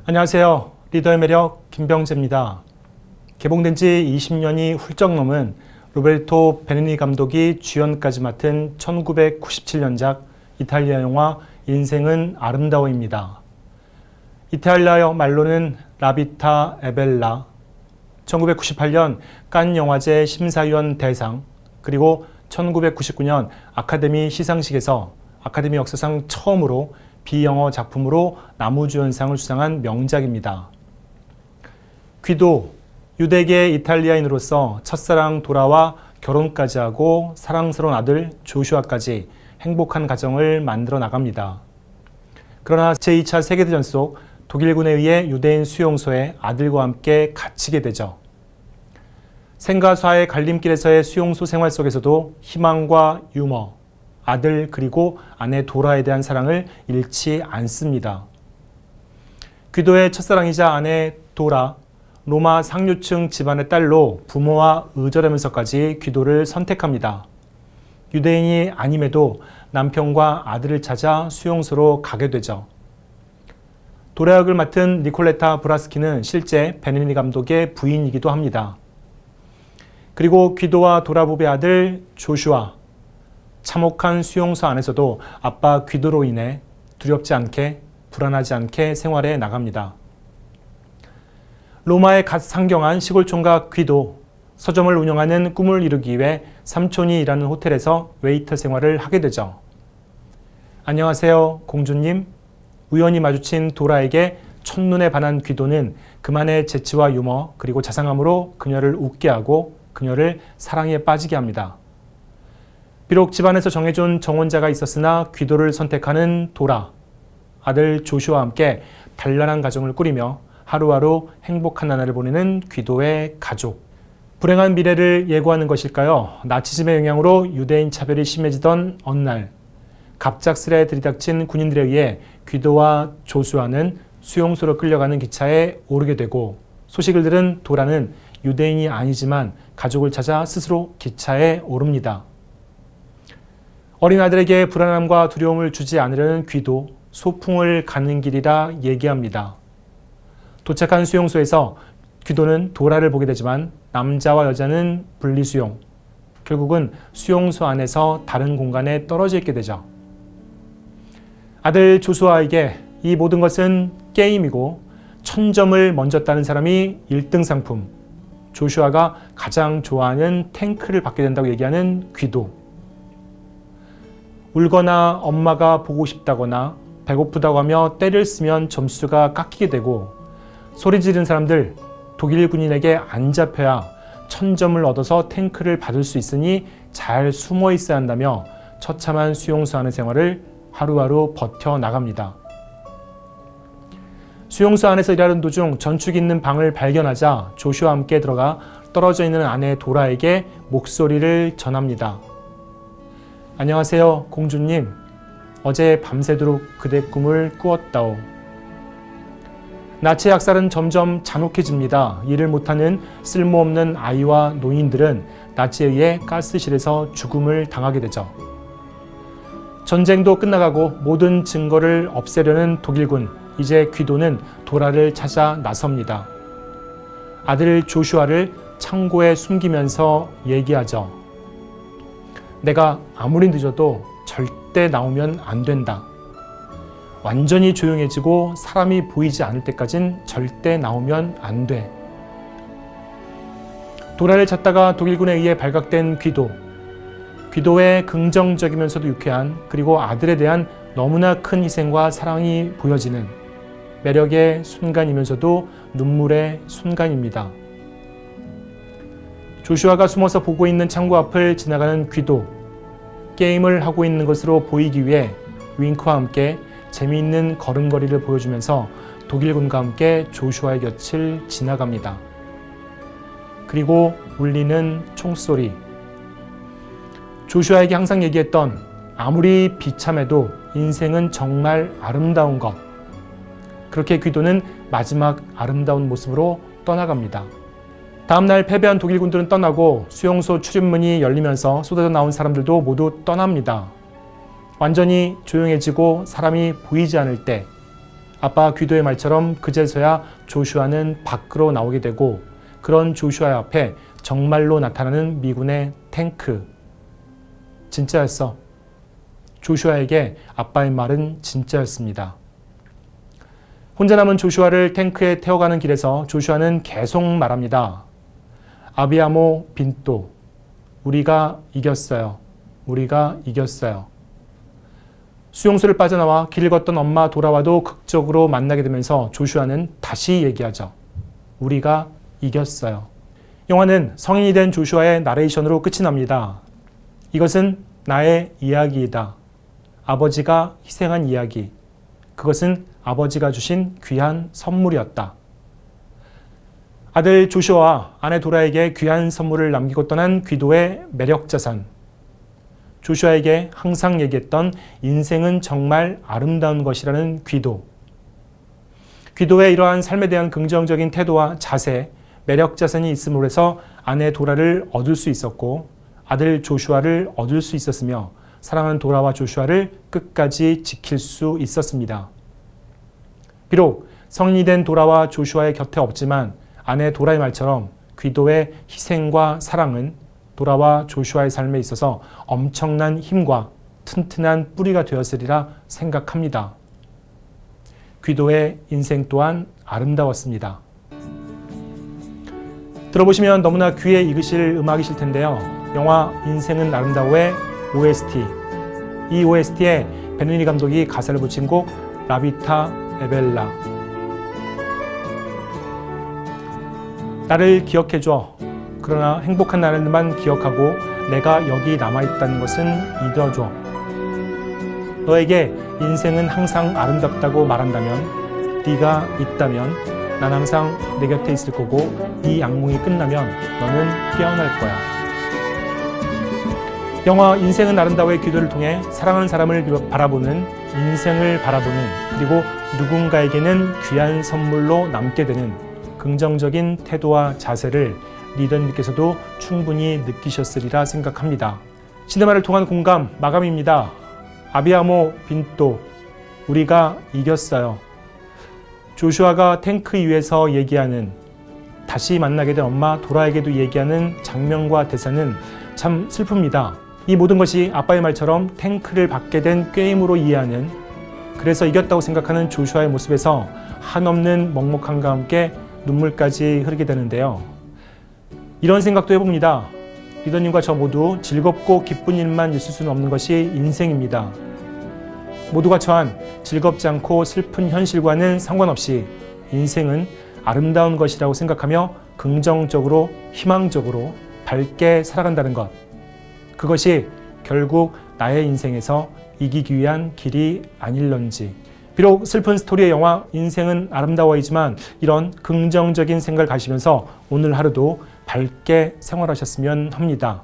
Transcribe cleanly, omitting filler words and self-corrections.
안녕하세요. 리더의 매력 김병재입니다. 개봉된 지 20년이 훌쩍 넘은 로베르토 베니니 감독이 주연까지 맡은 1997년작 이탈리아 영화 인생은 아름다워입니다. 이탈리아 말로는 라비타 에벨라, 1998년 칸 영화제 심사위원 대상, 그리고 1999년 아카데미 시상식에서 아카데미 역사상 처음으로 비영어 작품으로 남우주연상을 수상한 명작입니다. 귀도, 유대계 이탈리아인으로서 첫사랑 도라와 결혼까지 하고 사랑스러운 아들 조슈아까지 행복한 가정을 만들어 나갑니다. 그러나 제2차 세계대전 속 독일군에 의해 유대인 수용소에 아들과 함께 갇히게 되죠. 생과 사의 갈림길에서의 수용소 생활 속에서도 희망과 유머, 아들 그리고 아내 도라에 대한 사랑을 잃지 않습니다. 귀도의 첫사랑이자 아내 도라, 로마 상류층 집안의 딸로 부모와 의절하면서까지 귀도를 선택합니다. 유대인이 아님에도 남편과 아들을 찾아 수용소로 가게 되죠. 도라 역을 맡은 니콜레타 브라스키는 실제 베니니 감독의 부인이기도 합니다. 그리고 귀도와 도라 부부의 아들 조슈아, 참혹한 수용소 안에서도 아빠 귀도로 인해 두렵지 않게 불안하지 않게 생활해 나갑니다. 로마에 갓 상경한 시골 총각 귀도, 서점을 운영하는 꿈을 이루기 위해 삼촌이 일하는 호텔에서 웨이터 생활을 하게 되죠. 안녕하세요, 공주님. 우연히 마주친 도라에게 첫눈에 반한 귀도는 그만의 재치와 유머 그리고 자상함으로 그녀를 웃게 하고 그녀를 사랑에 빠지게 합니다. 비록 집안에서 정해준 정혼자가 있었으나 귀도를 선택하는 도라, 아들 조슈아와 함께 단란한 가정을 꾸리며 하루하루 행복한 나날을 보내는 귀도의 가족. 불행한 미래를 예고하는 것일까요? 나치즘의 영향으로 유대인 차별이 심해지던 어느 날, 갑작스레 들이닥친 군인들에 의해 귀도와 조슈아는 수용소로 끌려가는 기차에 오르게 되고, 소식을 들은 도라는 유대인이 아니지만 가족을 찾아 스스로 기차에 오릅니다. 어린 아들에게 불안함과 두려움을 주지 않으려는 귀도, 소풍을 가는 길이라 얘기합니다. 도착한 수용소에서 귀도는 도라를 보게 되지만 남자와 여자는 분리수용, 결국은 수용소 안에서 다른 공간에 떨어져 있게 되죠. 아들 조슈아에게 이 모든 것은 게임이고 1000점을 먼저 따는 사람이 1등 상품, 조슈아가 가장 좋아하는 탱크를 받게 된다고 얘기하는 귀도. 울거나 엄마가 보고 싶다거나 배고프다고 하며 때를 쓰면 점수가 깎이게 되고, 소리 지르는 사람들, 독일 군인에게 안 잡혀야 1000점을 얻어서 탱크를 받을 수 있으니 잘 숨어 있어야 한다며 처참한 수용소 안의 생활을 하루하루 버텨나갑니다. 수용소 안에서 일하는 도중 전축 있는 방을 발견하자 조슈아와 함께 들어가 떨어져 있는 아내 도라에게 목소리를 전합니다. 안녕하세요, 공주님. 어제 밤새도록 그대 꿈을 꾸었다오. 나치의 학살은 점점 잔혹해집니다. 일을 못하는 쓸모없는 아이와 노인들은 나치에 의해 가스실에서 죽음을 당하게 되죠. 전쟁도 끝나가고 모든 증거를 없애려는 독일군, 이제 귀도는 도라를 찾아 나섭니다. 아들 조슈아를 창고에 숨기면서 얘기하죠. 내가 아무리 늦어도 절대 나오면 안 된다. 완전히 조용해지고 사람이 보이지 않을 때까진 절대 나오면 안 돼. 도라를 찾다가 독일군에 의해 발각된 귀도. 귀도의 긍정적이면서도 유쾌한, 그리고 아들에 대한 너무나 큰 희생과 사랑이 보여지는 매력의 순간이면서도 눈물의 순간입니다. 조슈아가 숨어서 보고 있는 창고 앞을 지나가는 귀도. 게임을 하고 있는 것으로 보이기 위해 윙크와 함께 재미있는 걸음걸이를 보여주면서 독일군과 함께 조슈아의 곁을 지나갑니다. 그리고 울리는 총소리. 조슈아에게 항상 얘기했던 아무리 비참해도 인생은 정말 아름다운 것. 그렇게 귀도는 마지막 아름다운 모습으로 떠나갑니다. 다음날 패배한 독일군들은 떠나고 수용소 출입문이 열리면서 쏟아져 나온 사람들도 모두 떠납니다. 완전히 조용해지고 사람이 보이지 않을 때 아빠 귀도의 말처럼 그제서야 조슈아는 밖으로 나오게 되고 그런 조슈아 앞에 정말로 나타나는 미군의 탱크. 진짜였어. 조슈아에게 아빠의 말은 진짜였습니다. 혼자 남은 조슈아를 탱크에 태워가는 길에서 조슈아는 계속 말합니다. 아비아모 빈또. 우리가 이겼어요. 우리가 이겼어요. 수용소를 빠져나와 길을 걷던 엄마 돌아와도 극적으로 만나게 되면서 조슈아는 다시 얘기하죠. 우리가 이겼어요. 영화는 성인이 된 조슈아의 나레이션으로 끝이 납니다. 이것은 나의 이야기이다. 아버지가 희생한 이야기. 그것은 아버지가 주신 귀한 선물이었다. 아들 조슈아와 아내 도라에게 귀한 선물을 남기고 떠난 귀도의 매력 자산. 조슈아에게 항상 얘기했던 인생은 정말 아름다운 것이라는 귀도. 귀도의 이러한 삶에 대한 긍정적인 태도와 자세, 매력 자산이 있음으로 해서 아내 도라를 얻을 수 있었고 아들 조슈아를 얻을 수 있었으며 사랑하는 도라와 조슈아를 끝까지 지킬 수 있었습니다. 비록 성인이 된 도라와 조슈아의 곁에 없지만 아내 도라의 말처럼 귀도의 희생과 사랑은 도라와 조슈아의 삶에 있어서 엄청난 힘과 튼튼한 뿌리가 되었으리라 생각합니다. 귀도의 인생 또한 아름다웠습니다. 들어보시면 너무나 귀에 익으실 음악이실 텐데요. 영화 인생은 아름다워의 OST. 이 OST에 베니니 감독이 가사를 붙인 곡 라비타 에벨라. 나를 기억해줘. 그러나 행복한 날만 기억하고 내가 여기 남아있다는 것은 믿어줘. 너에게 인생은 항상 아름답다고 말한다면, 네가 있다면 난 항상 내 곁에 있을 거고 이 악몽이 끝나면 너는 깨어날 거야. 영화 인생은 아름다워의 귀도를 통해 사랑하는 사람을 바라보는, 인생을 바라보는, 그리고 누군가에게는 귀한 선물로 남게 되는 긍정적인 태도와 자세를 리더님께서도 충분히 느끼셨으리라 생각합니다. 시네마를 통한 공감 마감입니다. 아비아모 빈또. 우리가 이겼어요. 조슈아가 탱크 위에서 얘기하는, 다시 만나게 된 엄마 도라에게도 얘기하는 장면과 대사는 참 슬픕니다. 이 모든 것이 아빠의 말처럼 탱크를 받게 된 꾀임으로 이해하는, 그래서 이겼다고 생각하는 조슈아의 모습에서 한없는 먹먹함과 함께 눈물까지 흐르게 되는데요. 이런 생각도 해봅니다. 리더님과 저 모두 즐겁고 기쁜 일만 있을 수는 없는 것이 인생입니다. 모두가 처한 즐겁지 않고 슬픈 현실과는 상관없이 인생은 아름다운 것이라고 생각하며 긍정적으로, 희망적으로 밝게 살아간다는 것. 그것이 결국 나의 인생에서 이기기 위한 길이 아닐런지. 비록 슬픈 스토리의 영화 인생은 아름다워이지만 이런 긍정적인 생각을 가지면서 오늘 하루도 밝게 생활하셨으면 합니다.